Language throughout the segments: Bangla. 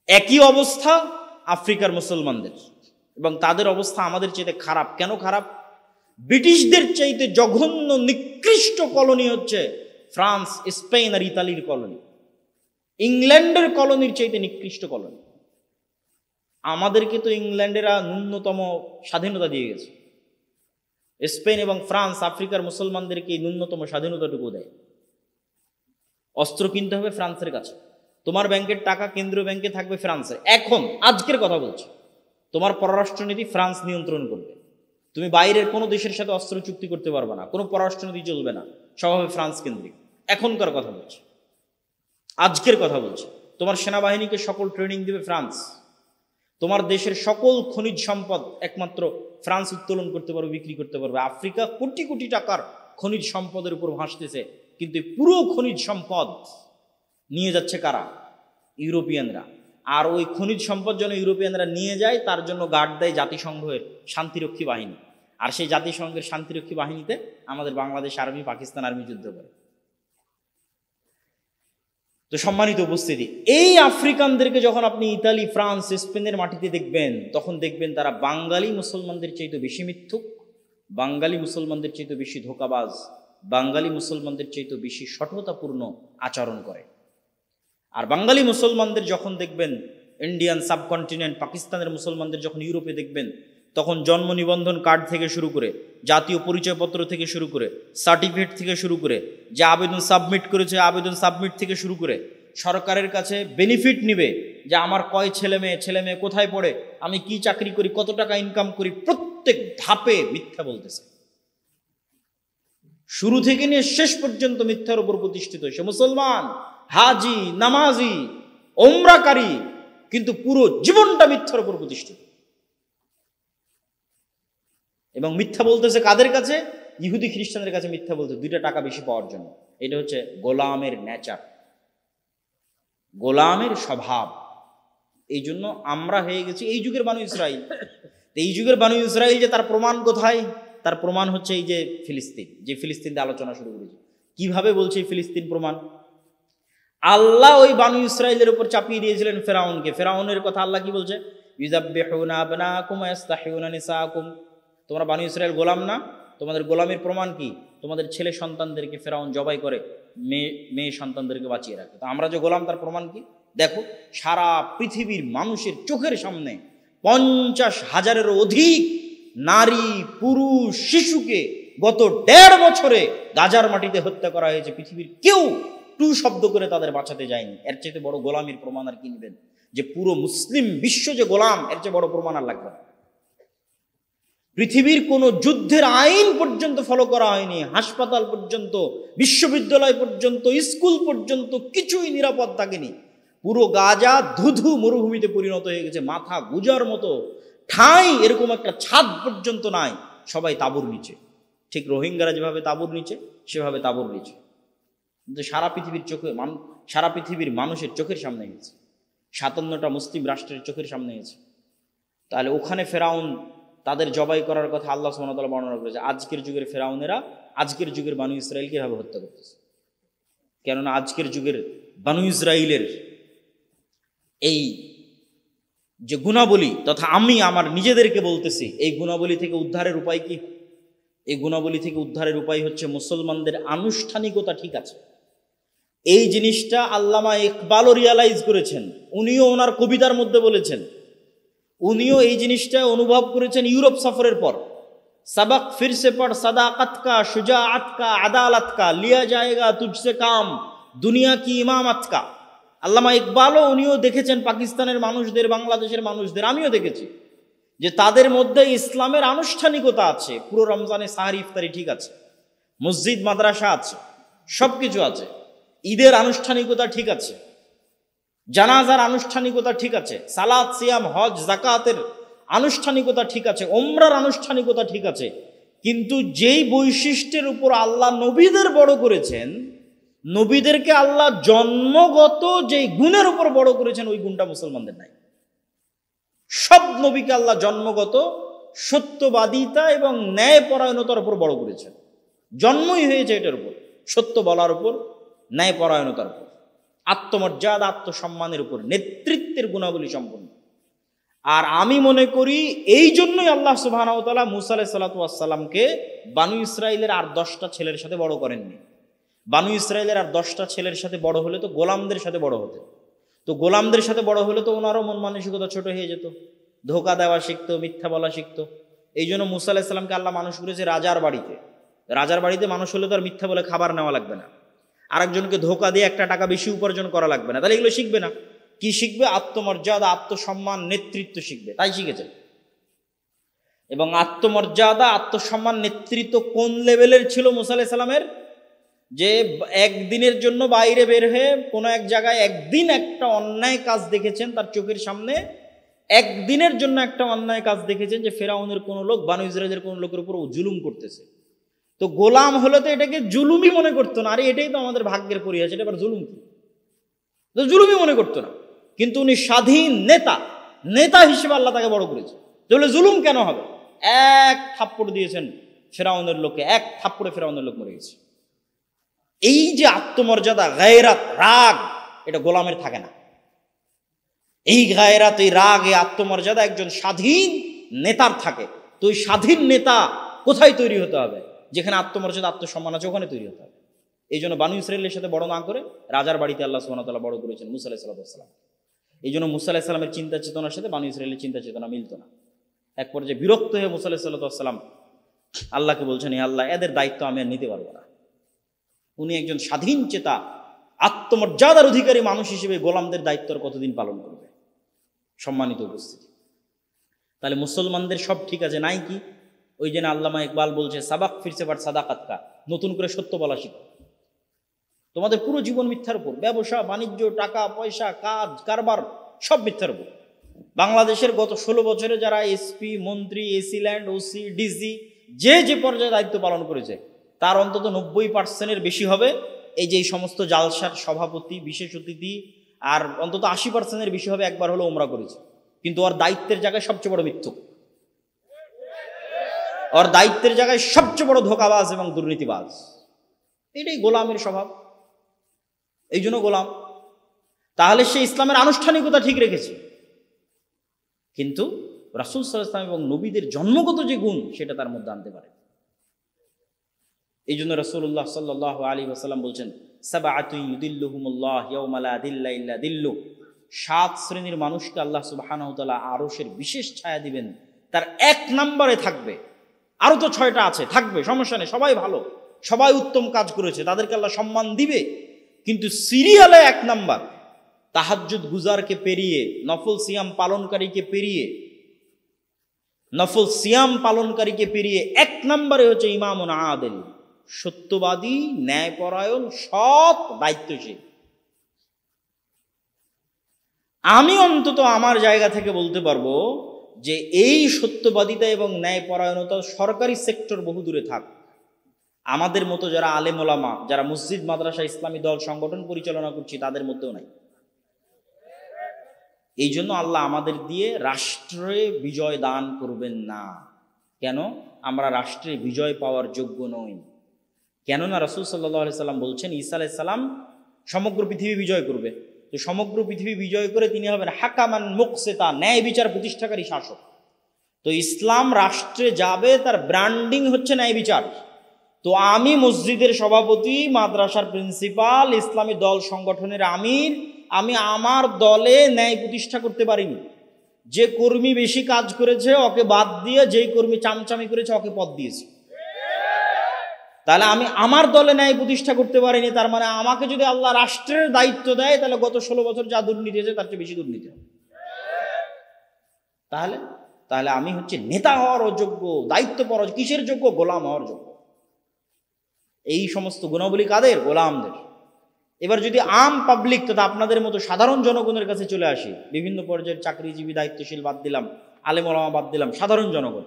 একই অবস্থা আফ্রিকার মুসলমানদের, এবং তাদের অবস্থা আমাদের চাইতে খারাপ। কেন খারাপ? ব্রিটিশদের চাইতে জঘন্য নিকৃষ্ট কলোনি হচ্ছে ফ্রান্স, স্পেন আর ইতালির কলোনি। ইংল্যান্ডের কলোনির চাইতে নিকৃষ্ট কলোনি। আমাদেরকে তো ইংল্যান্ডেরা ন্যূনতম স্বাধীনতা দিয়ে গেছে, স্পেন এবং ফ্রান্স আফ্রিকার মুসলমানদেরকে ন্যূনতম স্বাধীনতাটুকু দেয়। অস্ত্র কিনতে হবে ফ্রান্সের কাছে, তোমার ব্যাংকের টাকা কেন্দ্রীয় ব্যাংকে থাকবে ফ্রান্সের। এখন আজকের কথা বলছি, তোমার পররাষ্ট্রনীতি ফ্রান্স নিয়ন্ত্রণ করবে। তুমি বাইরের কোনো দেশের সাথে অস্ত্র চুক্তি করতে পারবে না, কোনো পররাষ্ট্রনীতি চলবে না, সব হবে ফ্রান্স কেন্দ্রিক। এখনকার কথা বলছি, আজকের কথা বলছি। তোমার সেনাবাহিনীকে সকল ট্রেনিং দিবে ফ্রান্স। তোমার দেশের সকল খনিজ সম্পদ একমাত্র ফ্রান্স উত্তোলন করতে পারবে, বিক্রি করতে পারবে। আফ্রিকা কোটি কোটি টাকার খনিজ সম্পদের উপর ভাসতেছে, কিন্তু পুরো খনিজ সম্পদ নিয়ে যাচ্ছে কারা? ইউরোপিয়ানরা। আর ওই খনিজ সম্পদ যেন ইউরোপিয়ানরা নিয়ে যায়, তার জন্য গার্ড দেয় জাতিসংঘের শান্তিরক্ষী বাহিনী। আর সেই জাতিসংঘের শান্তিরক্ষী বাহিনীতে আমাদের বাংলাদেশ আর্মি, পাকিস্তান আর্মি যুদ্ধ করে। তো সম্মানিত উপস্থিতি, এই আফ্রিকানদেরকে যখন আপনি ইতালি, ফ্রান্স, স্পেনের মাটিতে দেখবেন, তখন দেখবেন তারা বাঙালি মুসলমানদের চাইতে বেশি মিথ্যুক, বাঙালি মুসলমানদের চাইতে বেশি ধোঁকাবাজ, বাঙালি মুসলমানদের চাইতে বেশি সঠতাপূর্ণ আচরণ করে। আর বাঙালি মুসলমানদের যখন দেখবেন ইন্ডিয়ান সাবকন্টিনেন্ট, পাকিস্তানের মুসলমানদের যখন ইউরোপে দেখবেন, তখন জন্ম নিবন্ধন কার্ড থেকে শুরু করে, জাতীয় পরিচয়পত্র থেকে শুরু করে, সার্টিফিকেট থেকে শুরু করে, যে আবেদন সাবমিট করেছে আবেদন সাবমিট থেকে শুরু করে, সরকারের কাছে বেনিফিট নিবে যে আমার কয় ছেলে মেয়ে কোথায় পড়ে, আমি কি চাকরি করি, কত টাকা ইনকাম করি, প্রত্যেক ধাপে মিথ্যা বলতেছে। শুরু থেকে নিয়ে শেষ পর্যন্ত মিথ্যার উপর প্রতিষ্ঠিত। সে মুসলমান, হাজি, নামাজি, ওমরাকারী, কিন্তু পুরো জীবনটা মিথ্যার উপর প্রতিষ্ঠিত। এবং মিথ্যা বলতেছে কাদের কাছে? ইহুদি খ্রিস্টানদের কাছে মিথ্যা বলতে, 2টা টাকা বেশি পাওয়ার জন্য। এটা হচ্ছে গোলামের নেচার, গোলামের স্বভাব। এই জন্য আমরা হয়ে গেছি এই যুগের বানু ইসরাইল। এই যুগের বানু ইসরাইল যে তার প্রমাণ কোথায়? তার প্রমাণ হচ্ছে এই যে ফিলিস্তিন, যে ফিলিস্তিন দিয়ে আলোচনা শুরু করেছি। কিভাবে বলছে ফিলিস্তিন প্রমাণ? আল্লাহ ওই বানু ইসরাইলের উপর চাপিয়ে দিয়েছিলেন ফেরাউনকে। ফেরাউনের কথা আল্লাহ কি বলছে? ইউযাব্বিহুনা আবনাকুম ওয়া ইস্তাহইউনা নিসাআকুম। তোমরা বানু ইসরাইল গোলাম না? তোমাদের গোলামের প্রমাণ কি? তোমাদের ছেলে সন্তানদেরকে ফেরাউন জবাই করে, মেয়ে সন্তানদেরকে বাঁচিয়ে রাখে। তো আমরা যে গোলাম, তার প্রমাণ কি? দেখো, সারা পৃথিবীর মানুষের চোখের সামনে 50,000-এরও অধিক নারী, পুরুষ, শিশুকে গত 1.5 বছরে গাজার মাটিতে হত্যা করা হয়েছে। পৃথিবীর কেউ টু শব্দ করে তাদের বাঁচাতে যায়নি। এর চেয়ে বড় গোলামের প্রমাণ আর কি নেবেন? যে পুরো মুসলিম বিশ্ব যে গোলাম, এর চেয়ে বড় প্রমাণ আর লাগবে না। পৃথিবীর কোনো যুদ্ধের আইন পর্যন্ত ফলো করা হয়নি। হাসপাতাল পর্যন্ত, বিশ্ববিদ্যালয় পর্যন্ত, স্কুল পর্যন্ত কিছুই নিরাপদ থাকেনি। পুরো গাজা ধুধু মরুভূমিতে পরিণত হয়ে গেছে। মাথা গুজার মতো ঠাঁই এরকম একটা ছাদ পর্যন্ত নাই, সবাই তাঁবুর নিচে। ঠিক রোহিঙ্গারা যেভাবে তাঁবুর নিচে, সেভাবে তাঁবুর নিচে। কিন্তু সারা পৃথিবীর চোখে, সারা পৃথিবীর মানুষের চোখের সামনে গেছে, 57টা মুসলিম রাষ্ট্রের চোখের সামনে গেছে। তাহলে ওখানে ফেরাউন তাদের জবাই করার কথা আল্লাহ সুবহানাহু ওয়া তাআলা বর্ণনা করেছে। আজকের যুগের ফেরাউনেরা আজকের যুগের বানু ইসরাইলকে এভাবে হত্যা করতেছে। কেননা আজকের যুগের বানু ইসরাইলের এই যে গুণাবলী, তথা আমি আমার নিজেদেরকে বলতেছি, এই গুণাবলী থেকে উদ্ধারের উপায় কি? এই গুণাবলী থেকে উদ্ধারের উপায় হচ্ছে মুসলমানদের আনুষ্ঠানিকতা ঠিক আছে। এই জিনিসটা আল্লামা ইকবালও রিয়ালাইজ করেছেন, উনিও ওনার কবিতার মধ্যে বলেছেন। উনিও এই জিনিসটা অনুভব করেছেন ইউরোপ সফরের পর। सबक फिर से पढ़ सदाकत का, शुजाअत का, अदालत का, लिया जाएगा तुझसे काम, दुनिया की इमामत का। আল্লামা ইকবালও উনিও দেখেছেন পাকিস্তানের মানুষদের, বাংলাদেশের মানুষদের, আমিও দেখেছি যে তাদের মধ্যে ইসলামের আনুষ্ঠানিকতা আছে। পুরো রমজানে সাহারি ইফতারি ঠিক আছে, মসজিদ মাদ্রাসা আছে, সব কিছু আছে। ঈদের আনুষ্ঠানিকতা ঠিক আছে, জানাজার আনুষ্ঠানিকতা ঠিক আছে, সালাত, সিয়াম, হজ, যাকাতের আনুষ্ঠানিকতা ঠিক আছে, ওমরার আনুষ্ঠানিকতা ঠিক আছে। কিন্তু যেই বৈশিষ্ট্যের উপর আল্লাহ নবীদের বড় করেছেন, নবীদেরকে আল্লাহ জন্মগত যেই গুণের উপর বড় করেছেন, ওই গুণটা মুসলমানদের নাই। সব নবীকে আল্লাহ জন্মগত সত্যবাদিতা এবং ন্যায়পরায়ণতার উপর বড় করেছেন। জন্মই হয়েছে এটার উপর, সত্য বলার উপর, ন্যায়পরায়ণতার উপর, আত্মমর্যাদা, আত্মসম্মানের উপর, নেতৃত্ব নেতৃত্বের গুণাবলী সম্পন্ন। আর আমি মনে করি এই জন্যই আল্লাহ সুবহানাহু ওয়া তাআলা মূসা আলাইহিস সালাতু ওয়াস সালামকে বানু ইসরাইলের আর 10টা ছেলের সাথে বড় করেননি। বানু ইসরাইলের আর 10টা ছেলের সাথে বড় হলে তো গোলামদের সাথে বড় হতে, তো গোলামদের সাথে বড় হলে তো ওনারও মন মানসিকতা ছোট হয়ে যেত, ধোকা দেওয়া শিখতো, মিথ্যা বলা শিখতো। এই জন্য মূসা আলাইহিস সালামকে আল্লাহ মানুষ করেছে রাজার বাড়িতে। রাজার বাড়িতে মানুষ হলে তো আর মিথ্যা বলে খাবার নেওয়া লাগবে না, আরেকজনকে ধোকা দিয়ে একটা টাকা বেশি উপার্জন করা লাগবে না। তাহলে এগুলো শিখবে না, কি শিখবে? আত্মমর্যাদা, আত্মসম্মান, নেতৃত্ব শিখবে। তাই শিখেছেন। এবং আত্মমর্যাদা, আত্মসম্মান, নেতৃত্ব কোন লেভেলের ছিল মূসা আলাইহিস সালামের? যে একদিনের জন্য বাইরে বের হয়ে কোনো এক জায়গায় একদিন একটা অন্যায় কাজ দেখেছেন তার চোখের সামনে, একদিনের জন্য একটা অন্যায় কাজ দেখেছেন যে ফেরাউনের কোনো লোক বানু ইসরাইলের কোনো লোকের উপর জুলুম করতেছে। তো গোলাম হলে তো এটাকে জুলুমই মনে করতো না, আরে এটাই তো আমাদের ভাগ্যের পরিহাস, এটা এবার জুলুম কি? তো জুলুমই মনে করতো না। কিন্তু উনি স্বাধীন নেতা, নেতা হিসেবে আল্লাহ তাকে বড় করেছে। তাহলে জুলুম কেন হবে? এক থাপ্পড় দিয়েছেন ফেরাউনের লোককে, এক থাপ্পড়ে ফেরাউনের লোক মরে গেছে। এই যে আত্মমর্যাদা, গায়রাত, রাগ, এটা গোলামের থাকে না। এই গায়রাত, এই রাগ, এই আত্মমর্যাদা একজন স্বাধীন নেতার থাকে। তো ওই স্বাধীন নেতা কোথায় তৈরি হতে হবে? যেখানে আত্মমর্যাদা, আত্মসম্মান আছে, ওখানে তৈরি হতে হবে। এই জন্য বানু ইসরাইলের সাথে বড় না করে রাজার বাড়িতে আল্লাহ সুবহানাহু ওয়া তাআলা বড় করেছেন মূসা আলাইহিস সালাম। এই জন্য মূসা আলাইহিস সালামের চিন্তা চেতনার সাথে বানু ইসরাইলের চিন্তা চেতনা মিলত না। এক পর্যায়ে বিরক্ত হয়ে মূসা আলাইহিস সালাম আল্লাহকে বলছেন, হে আল্লাহ, এদের দায়িত্ব আমি আর নিতে পারবো না। উনি একজন স্বাধীন চেতা, আত্মমর্যাদার অধিকারী মানুষ হিসেবে গোলামদের দায়িত্ব কতদিন পালন করবে? সম্মানিত উপস্থিতি, তাহলে মুসলমানদের সব ঠিক আছে নাই কি? ওই জন্য আল্লামা ইকবাল বলছে, সাবাক ফিরছে বাট সাদাকাত কা, নতুন করে সত্য বলা শিখো। তোমাদের পুরো জীবন মিথ্যার উপর, ব্যবসা বাণিজ্য, টাকা পয়সা, কাজ কারবার সব মিথ্যার উপর। বাংলাদেশের গত 16 বছরে যারা এসপি, মন্ত্রী, এসি ল্যান্ড, ওসি, ডিসি যে যে পর্যায়ে দায়িত্ব পালন করেছে তার অন্তত 90% বেশি হবে এই যে এই সমস্ত জালসার সভাপতি, বিশেষ অতিথি, আর অন্তত 80% বেশি হবে একবার হলো ওমরা করেছে। কিন্তু ওর দায়িত্বের জায়গায় সবচেয়ে বড় মিথ্যুক, ওর দায়িত্বের জায়গায় সবচেয়ে বড় ধোঁকাবাজ এবং দুর্নীতিবাজ। এটাই গোলামের স্বভাব, এই জন্য গোলাম। তাহলে সে ইসলামের আনুষ্ঠানিকতা ঠিক রেখেছে, কিন্তু রাসূল সাল্লাল্লাহু আলাইহি ওয়াসাল্লাম এবং নবীদের জন্মগত যে গুণ সেটা তার মধ্যে আনতে পারে। এই জন্য রাসূলুল্লাহ সাল্লাল্লাহু আলাইহি ওয়াসাল্লাম বলছেন, সাবআতুন ইউদিল্লুহুমুল্লাহ ইয়াওমা লা দিল্লা ইল্লা দিল্লু, 7 শ্রেণীর মানুষকে আল্লাহ সুবহানাহু ওয়া তাআলা আরশের বিশেষ ছায়া দিবেন, তার 1 নম্বরে থাকবে। আরো তো 6টা আছে, থাকবে, সমস্যা নেই, সবাই ভালো, সবাই উত্তম কাজ করেছে, তাদেরকে আল্লাহ সম্মান দিবে। কিন্তু সিরিয়ালে 1 নাম্বার, তাহাজ্জুদ গুজারকে পেরিয়ে, নফল সিয়াম পালনকারীকে পেরিয়ে, নফল সিয়াম পালনকারীকে পেরিয়ে 1 নম্বরে হচ্ছে ইমামুন আদিল, সত্যবাদী, ন্যায়পরায়ণ, সৎ, দায়িত্বশীল। আমি অন্তত আমার জায়গা থেকে বলতে পারবো যে এই সত্যবাদিতা এবং ন্যায়পরায়ণতা সরকারি সেক্টর বহু দূরে থাক, আমাদের মতো যারা আলেম ওলামা, যারা মসজিদ মাদ্রাসা ইসলামী দল সংগঠন পরিচালনা করছি তাদের মধ্যেও নাই। এই জন্য আল্লাহ আমাদের দিয়ে রাষ্ট্রে বিজয় দান করবেন না। কেন? আমরা রাষ্ট্রে বিজয় পাওয়ার যোগ্য নই। কেননা রাসূল সাল্লাল্লাহু আলাইহি সাল্লাম বলছেন, ঈসা আলাইহিস সালাম সমগ্র পৃথিবী বিজয় করবে। তো সমগ্র পৃথিবী বিজয় করে তিনি হবেন হাকামান মুকসিতা, ন্যায় বিচার প্রতিষ্ঠাকারী শাসক। তো ইসলাম রাষ্ট্রে যাবে, তার ব্র্যান্ডিং হচ্ছে ন্যায় বিচার। তো আমি মসজিদের সভাপতি, মাদ্রাসার প্রিন্সিপাল, ইসলামী দল সংগঠনের আমির, আমি আমার দলে ন্যায় প্রতিষ্ঠা করতে পারিনি। যে কর্মী বেশি কাজ করেছে ওকে বাদ দিয়ে যেই কর্মী চামচামি করেছে ওকে পদ দিয়েছে। তাহলে আমি আমার দলে ন্যায় প্রতিষ্ঠা করতে পারিনি, তার মানে আমাকে যদি আল্লাহ রাষ্ট্রের দায়িত্ব দেয় তাহলে গত 16 বছর যা দুর্নীতি হয়েছে তার চেয়ে বেশি দুর্নীতি হবে। তাহলে আমি হচ্ছে নেতা হওয়ার অযোগ্য, দায়িত্বপর, কিসের যোগ্য? গোলাম হওয়ার যোগ্য। এই সমস্ত গুণাবলী কাদের? গোলামদের। এবার যদি আম পাবলিক তথা আপনাদের মতো সাধারণ জনগণের কাছে চলে আসি, বিভিন্ন পর্যায়ের চাকরিজীবী, দায়িত্বশীল বাদ দিলাম, আলেম ওলামা বাদ দিলাম, সাধারণ জনগণ,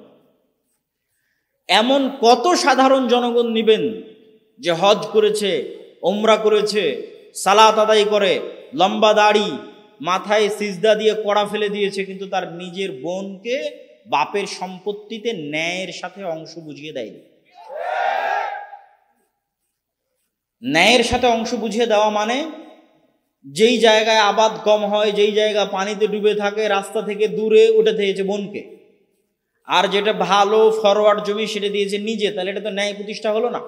এমন কত সাধারণ জনগণ নিবেন যে হজ করেছে, ওমরা করেছে, সালাত আদায় করে, লম্বা দাড়ি, মাথায় সিজদা দিয়ে কড়া ফেলে দিয়েছে, কিন্তু তার নিজের বোনকে বাপের সম্পত্তিতে ন্যায়ের সাথে অংশ বুঝিয়ে দেয়নি। ন্যায়ের সাথে অংশ বুঝিয়ে দেওয়া মানে যেই জায়গায় আবাদ কম হয়, যেই জায়গা পানিতে ডুবে থাকে, রাস্তা থেকে দূরে, ওটা দিয়েছে বোনকে। আর যেটা ভালো ফরওয়ার্ড জমি সেটা দিয়েছে নিজে। তাহলে এটা তো ন্যায় প্রতিষ্ঠা হলো না।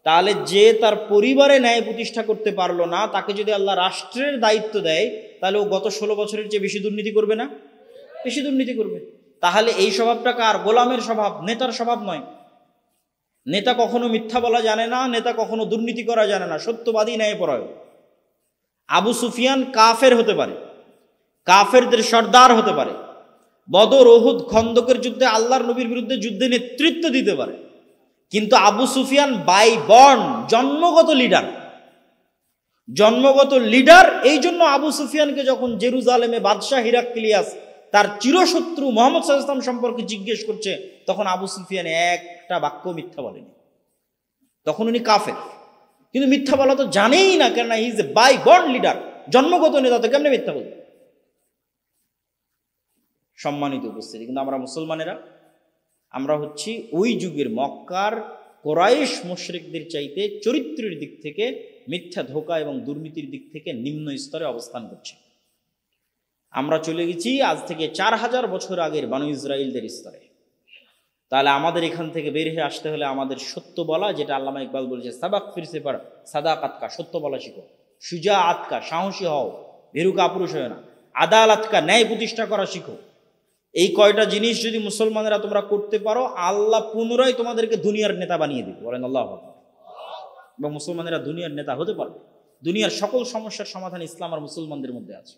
তাহলে যে তার পরিবারে ন্যায় প্রতিষ্ঠা করতে পারলো না, তাকে যদি আল্লাহ রাষ্ট্রের দায়িত্ব দেয়, তাহলে ও গত 16 বছরের চেয়ে বেশি দুর্নীতি করবে না? বেশি দুর্নীতি করবে। তাহলে এই স্বভাবটা কার? গোলামের স্বভাব, নেতার স্বভাব নয়। নেতা কখনো মিথ্যা বলা জানে না, নেতা কখনো দুর্নীতি করা জানে না, সত্যবাদী, ন্যায়পরায়ণ। আবু সুফিয়ান কাফের হতে পারে, কাফেরদের সর্দার হতে পারে, বদর, উহুদ, খন্দকের যুদ্ধে আল্লাহর নবীর বিরুদ্ধে যুদ্ধে নেতৃত্ব দিতে পারে, কিন্তু আবু সুফিয়ান বাই বর্ন জন্মগত লিডার। জন্মগত লিডার। এই জন্য আবু সুফিয়ানকে যখন জেরুজালেমে বাদশাহ হিরাক্লিয়াস তার চিরশত্রু মুহাম্মদ সাল্লাল্লাহু আলাইহি ওয়াসাল্লাম সম্পর্কে জিজ্ঞেস করছে, তখন আবু সুফিয়ান একটা বাক্য মিথ্যা বলেনি। তখন উনি কাফের, কিন্তু মিথ্যা বলা তো জানেই না, কেননা he is a by born leader, জন্মগত নেতা, তো কেমনে মিথ্যা বলবে? সম্মানিত উপস্থিতি, কিন্তু আমরা মুসলমানেরা, আমরা হচ্ছি ওই যুগের মক্কার কোরাইশ মুশরিকদের চাইতে চরিত্রের দিক থেকে, মিথ্যা, ধোঁকা এবং দুর্নীতির দিক থেকে নিম্ন স্তরে অবস্থান করছি। আমরা চলে গেছি আজ থেকে 4000 বছর আগের বানু ইসরাইলদের স্তরে। তাহলে আমাদের এখান থেকে বের হয়ে আসতে হলে আমাদের সত্য বলা, যেটা আল্লামা ইকবাল বলেছে, সাবাক ফিরসে পার সাদাকাতকা, সত্য বলা শিখো, সুজা আতকা, সাহসী হও, ভেরুকা পুরুষ হয় না, আদালাতকা, ন্যায় প্রতিষ্ঠা করা শিখো। এই কয়টা জিনিস যদি মুসলমানেরা তোমরা করতে পারো, আল্লাহ পুনরায় তোমাদেরকে দুনিয়ার নেতা বানিয়ে দিবে, বলেন আল্লাহু আকবার। এবং মুসলমানেরা দুনিয়ার নেতা হতে পারবে। দুনিয়ার সকল সমস্যার সমাধান ইসলাম আর মুসলমানদের মধ্যে আছে,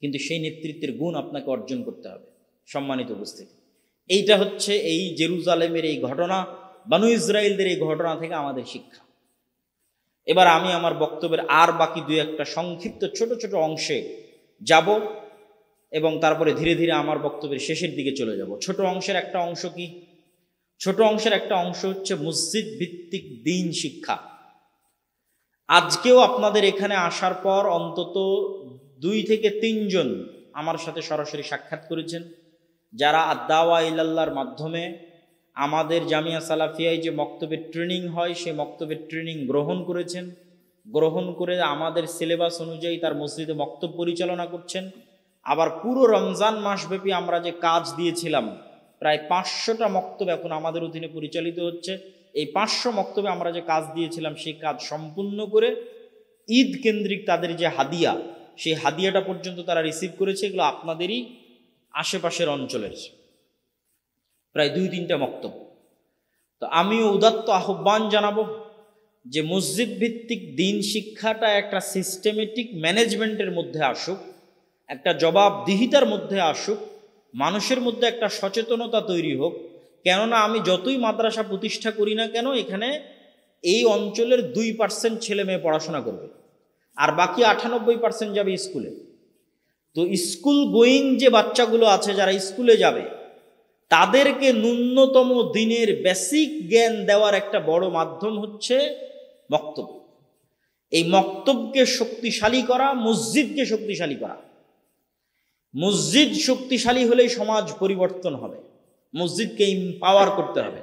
কিন্তু সেই নেতৃত্বের গুণ আপনাকে অর্জন করতে হবে। সম্মানিত উপস্থিতি, এইটা হচ্ছে এই জেরুজালেমের এই ঘটনা, বানু ইসরাইলদের এই ঘটনা থেকে আমাদের শিক্ষা। এবার আমি আমার বক্তব্যের আর বাকি 2-1টা সংক্ষিপ্ত ছোট ছোট অংশে যাব এবং তারপরে ধীরে ধীরে আমার বক্তব্যের শেষের দিকে চলে যাব। ছোট অংশের একটা অংশ কি? ছোট অংশের একটা অংশ হচ্ছে মসজিদ ভিত্তিক দ্বীন শিক্ষা। আজকেও আপনাদের এখানে আসার পর অন্তত 2 থেকে 3 জন আমার সাথে সরাসরি সাক্ষাৎ করেছেন, যারা আদ-দাওয়া ইলাল্লাহর মাধ্যমে আমাদের জামিয়া সালাফিয়ায় যে মক্তবের ট্রেনিং হয়, সেই মক্তবের ট্রেনিং গ্রহণ করেছেন। গ্রহণ করে আমাদের সিলেবাস অনুযায়ী তার মসজিদে মক্তব পরিচালনা করছেন। আবার পুরো রমজান মাসব্যাপী আমরা যে কাজ দিয়েছিলাম, প্রায় 500টা মক্তব এখন আমাদের অধীনে পরিচালিত হচ্ছে। এই 500 মক্তবে আমরা যে কাজ দিয়েছিলাম, সেই কাজ সম্পূর্ণ করে ঈদ কেন্দ্রিক তাদের যে হাদিয়া, সেই হাদিয়াটা পর্যন্ত তারা রিসিভ করেছে। এগুলো আপনাদেরই আশেপাশের অঞ্চলের প্রায় 2-3টা মক্তব। তো আমিও উদাত্ত আহ্বান জানাবো যে মসজিদ ভিত্তিক দ্বীন শিক্ষাটা একটা সিস্টেমেটিক ম্যানেজমেন্টের মধ্যে আসুক, একটা জবাবদিহিতার মধ্যে আসুক, মানুষের মধ্যে একটা সচেতনতা তৈরি হোক। কেননা আমি যতই মাদ্রাসা প্রতিষ্ঠা করি না কেন, এখানে এই অঞ্চলের 2% ছেলে মেয়ে পড়াশোনা করবে, আর বাকি 98% যাবে স্কুলে। তো স্কুল গোয়িং যে বাচ্চাগুলো আছে, যারা স্কুলে যাবে, তাদেরকে ন্যূনতম দিনের বেসিক জ্ঞান দেওয়ার একটা বড় মাধ্যম হচ্ছে মক্তব। এই মক্তবকে শক্তিশালী করা, মসজিদকে শক্তিশালী করা। মসজিদ শক্তিশালী হলেই সমাজ পরিবর্তন হবে। মসজিদকে এম্পাওয়ার করতে হবে।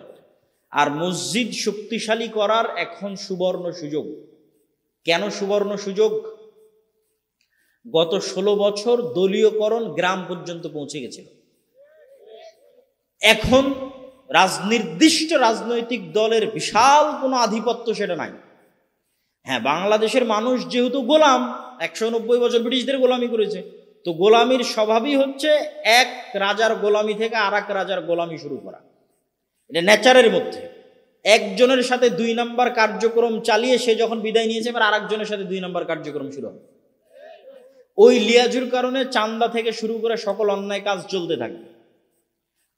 আর মসজিদ শক্তিশালী করার এখন সুবর্ণ সুযোগ। কেন সুবর্ণ সুযোগ? গত 16 বছর দলীয়করণ গ্রাম পর্যন্ত পৌঁছে গেছিল। এখন নির্দিষ্ট রাজনৈতিক দলের বিশাল কোনো আধিপত্য সেটা নাই। হ্যাঁ, বাংলাদেশের মানুষ যেহেতু গোলাম, 190 বছর ব্রিটিশদের গোলামি করেছে, তো গোলামির স্বভাবই হচ্ছে এক রাজার গোলামি থেকে আর এক রাজার গোলামি শুরু করা। এটা নেচারের মধ্যে। একজনের সাথে 2 নম্বর কার্যক্রম চালিয়ে সে যখন বিদায় নিয়েছে, এবার আর একজনের সাথে 2 নম্বর কার্যক্রম শুরু হবে। ওই লিয়াজুর কারণে চান্দা থেকে শুরু করে সকল অন্যায় কাজ চলতে থাকবে।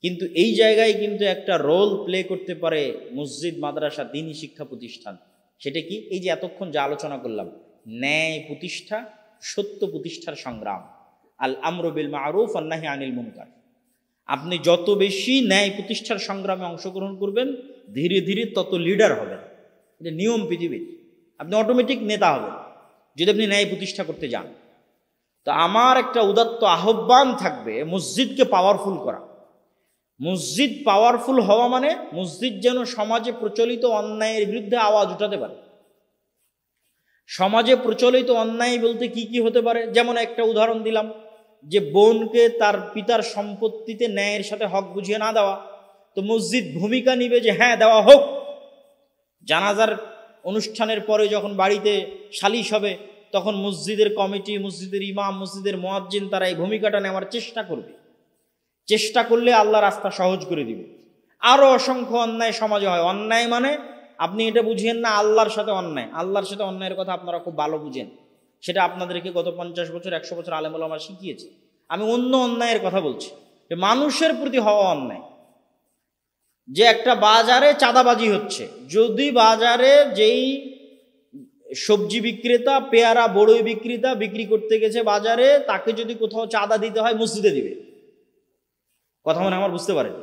কিন্তু এই জায়গায় কিন্তু একটা রোল প্লে করতে পারে মসজিদ, মাদ্রাসা, দ্বীনি শিক্ষা প্রতিষ্ঠান। সেটা কি? এই যে এতক্ষণ যা আলোচনা করলাম, ন্যায় প্রতিষ্ঠা, সত্য প্রতিষ্ঠার সংগ্রাম, আল আমরু বিল মারুফ ওয়ান নাহি আনিল মুনকার। আপনি যত বেশি ন্যায় প্রতিষ্ঠার সংগ্রামে অংশগ্রহণ করবেন, ধীরে ধীরে তত লিডার হবেন। এটা নিয়ম পৃথিবীর। আপনি অটোমেটিক নেতা হবেন যদি আপনি ন্যায় প্রতিষ্ঠা করতে যান। তো আমার একটা উদাত্ত আহ্বান থাকবে মসজিদকে পাওয়ারফুল করা। মসজিদ পাওয়ারফুল হওয়া মানে মসজিদ যেন সমাজে প্রচলিত অন্যায়ের বিরুদ্ধে আওয়াজ উঠাতে পারে। সমাজে প্রচলিত অন্যায় বলতে কি কি হতে পারে? যেমন একটা উদাহরণ দিলাম, যে বোনকে তার পিতার সম্পত্তিতে ন্যায়ের সাথে হক বুঝিয়ে না দেওয়া। তো মসজিদ ভূমিকা নিবে যে হ্যাঁ দেওয়া হোক। জানাজার অনুষ্ঠানের পরে যখন বাড়িতে সালিশ হবে, তখন মসজিদের কমিটি, মসজিদের ইমাম, মসজিদের মুয়াজ্জিন তারা এই ভূমিকাটা নেওয়ার চেষ্টা করবে। চেষ্টা করলে আল্লাহ রাস্তা সহজ করে দিবে। আরও অসংখ্য অন্যায় সমাজে হয়। অন্যায় মানে আপনি এটা বুঝিয়েন না আল্লাহর সাথে অন্যায়। আল্লাহর সাথে অন্যায়ের কথা আপনারা খুব ভালো বুঝেন, সেটা আপনাদেরকে গত 50 বছর 100 বছর আলেম ওলামা শিখিয়েছে। আমি অন্য অন্যায়ের কথা বলছি, যে মানুষের প্রতি হওয়া অন্যায়। যে একটা বাজারে চাঁদাবাজি হচ্ছে, যদি বাজারে যেই সবজি বিক্রেতা, পেয়ারা বড়ই বিক্রেতা বিক্রি করতে গেছে বাজারে, তাকে যদি কোথাও চাঁদা দিতে হয় মসজিদে দিবে। কথা মনে আমার বুঝতে পারেন?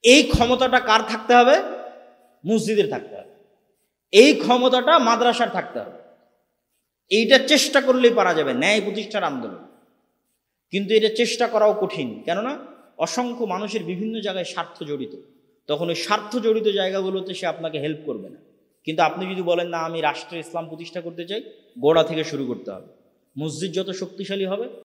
এই ক্ষমতাটা কার থাকতে হবে? মসজিদের থাকতে হবে। এই ক্ষমতাটা মাদ্রাসার থাকতে হবে। এইটা চেষ্টা করলেই পারা যাবে, ন্যায় প্রতিষ্ঠার আন্দোলন। কিন্তু এটা চেষ্টা করাও কঠিন, কেননা অসংখ্য মানুষের বিভিন্ন জায়গায় স্বার্থ জড়িত। তখন ওই স্বার্থ জড়িত জায়গাগুলোতে সে আপনাকে হেল্প করবে না। কিন্তু আপনি যদি বলেন না আমি রাষ্ট্রে ইসলাম প্রতিষ্ঠা করতে চাই, গোড়া থেকে শুরু করতে হবে। মসজিদ যত শক্তিশালী হবে